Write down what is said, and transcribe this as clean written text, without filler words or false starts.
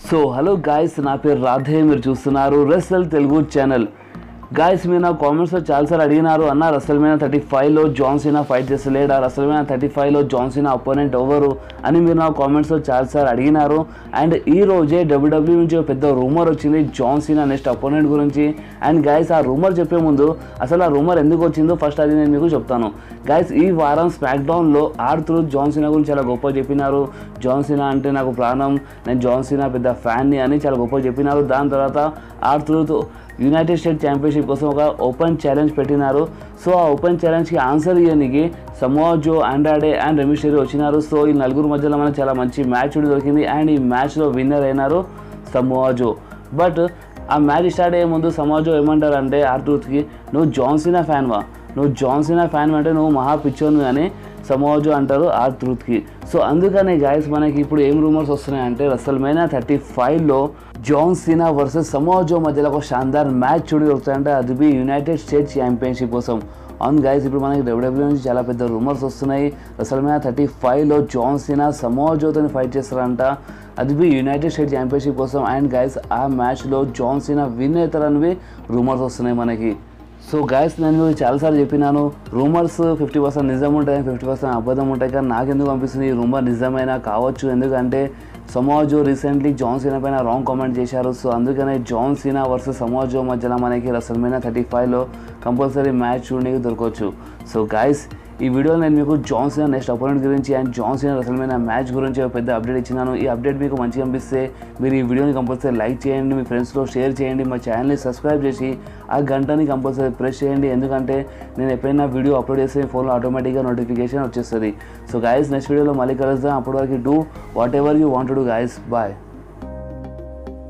So hello guys, నా పేరు రాధే. మీరు చూస్తున్నారు రెస్సల్ తెలుగు ఛానల్. గాయస్, మీరు నా కామెంట్స్లో చాలాసార్లు అడిగినారు, అన్న రెస్సల్మేనియా 35లో జాన్ సీనా ఫైట్ చేస్తలేడా, రెస్సల్మేనియా 35లో జాన్ సీనా అపోనెంట్ ఎవరు అని మీరు నా కామెంట్స్లో చాలాసార్లు అడిగినారు. అండ్ ఈ రోజే డబ్ల్యూడబ్ల్యూ నుంచి ఒక పెద్ద రూమర్ వచ్చింది జాన్ సీనా నెక్స్ట్ అపోనెంట్ గురించి. అండ్ గాయస్, ఆ రూమర్ చెప్పే ముందు అసలు ఆ రూమర్ ఎందుకు వచ్చిందో ఫస్ట్ అది నేను మీకు చెప్తాను. గాయస్, ఈ వారం స్మాక్ డౌన్లో R-Truth జాన్ సీనా గురించి చాలా గొప్పగా చెప్పినారు. జాన్ సీనా అంటే నాకు ప్రాణం, నేను జాన్ సీనా పెద్ద ఫ్యాన్ని అని చాలా గొప్పగా చెప్పినారు. దాని తర్వాత R-Truth యునైటెడ్ స్టేట్ ఛాంపియన్షిప్ కోసం ఒక ఓపెన్ ఛాలెంజ్ పెట్టినారు. సో ఆ ఓపెన్ ఛాలెంజ్కి ఆన్సర్ ఇవ్వడానికి సమోవా జో, ఆండ్రాడే అండ్ రెమి స్టెరియో వచ్చినారు. సో ఈ నలుగురు మధ్యలో మనకు చాలా మంచి మ్యాచ్ దొరికింది. అండ్ ఈ మ్యాచ్లో విన్నర్ అయినారు సమోవా జో. బట్ ఆ మ్యాచ్ స్టార్ట్ అయ్యే ముందు సమోవా జో ఏమంటారంటే R-Truthకి, నువ్వు జాన్ సీనా ఫ్యాన్వా, నువ్వు జాన్ సీనా ఫ్యాన్ అంటే నువ్వు మహా పిచ్చోను అని సమోవా జో అంటారు R-Truthకి. సో అందుకనే గాయస్, మనకి ఇప్పుడు ఏం రూమర్స్ వస్తున్నాయంటే రెస్సల్మేనియా 35లో జాన్ సీనా వర్సెస్ సమోవా జో మధ్యలో ఒక షాన్దార్ మ్యాచ్ దొరుకుతాయంటే అది బి యునైటెడ్ స్టేట్స్ ఛాంపియన్షిప్ కోసం. అవును గాయస్, ఇప్పుడు మనకి డబ్ల్యూడబ్ల్యూ నుంచి చాలా పెద్ద రూమర్స్ వస్తున్నాయి. రెస్సల్మేనియా 35లో జాన్ సీనా సమోవా జోతో ఫైట్ చేస్తారంట, అది బి యునైటెడ్ స్టేట్స్ ఛాంపియన్షిప్ కోసం. అండ్ గాయస్, ఆ మ్యాచ్లో జాన్ సీనా విన్ అవుతారనివి రూమర్స్ వస్తున్నాయి మనకి. సో గాయస్, నేను మీకు చాలాసార్లు చెప్పినాను, రూమర్స్ 50% నిజం ఉంటాయి, 50% అబద్ధం ఉంటాయి. కానీ నాకు ఎందుకు అనిపిస్తుంది ఈ రూమర్ నిజమైనా కావచ్చు. ఎందుకంటే సమోవా జో రీసెంట్లీ జాన్ సీనా పైన రాంగ్ కామెంట్ చేశారు. సో అందుకనే జాన్ సీనా వర్సెస్ సమోవా జో మధ్యలో మనకి రెస్సల్మేనియా 35లో కంపల్సరీ మ్యాచ్ చూడడానికి దొరకవచ్చు. సో గాయస్, ఈ వీడియోలో నేను మీకు జాన్ సీనా నెక్స్ట్ అపోనెంట్ గురించి అండ్ జాన్ సీనా రెస్సల్మేనియా మ్యాచ్ గురించి ఒక పెద్ద అప్డేట్ ఇచ్చినాను. ఈ అప్డేట్ మీకు మంచిగా అనిపిస్తే మీరు ఈ వీడియోని కంపల్సరీ లైక్ చేయండి, మీ ఫ్రెండ్స్లో షేర్ చేయండి, మా ఛానల్ని సబ్స్క్రైబ్ చేసి ఆ గంటని కంపల్సరీ ప్రెస్ చేయండి. ఎందుకంటే నేను ఎప్పుడైనా వీడియో అప్లోడ్ చేస్తే మీ ఫోన్లో ఆటోమేటిక్గా నోటిఫికేషన్ వచ్చేస్తుంది. సో గాయస్, నెక్స్ట్ వీడియోలో మళ్ళీ కలుద్దాం. అప్పటి వరకు do whatever you want to do guys. Bye.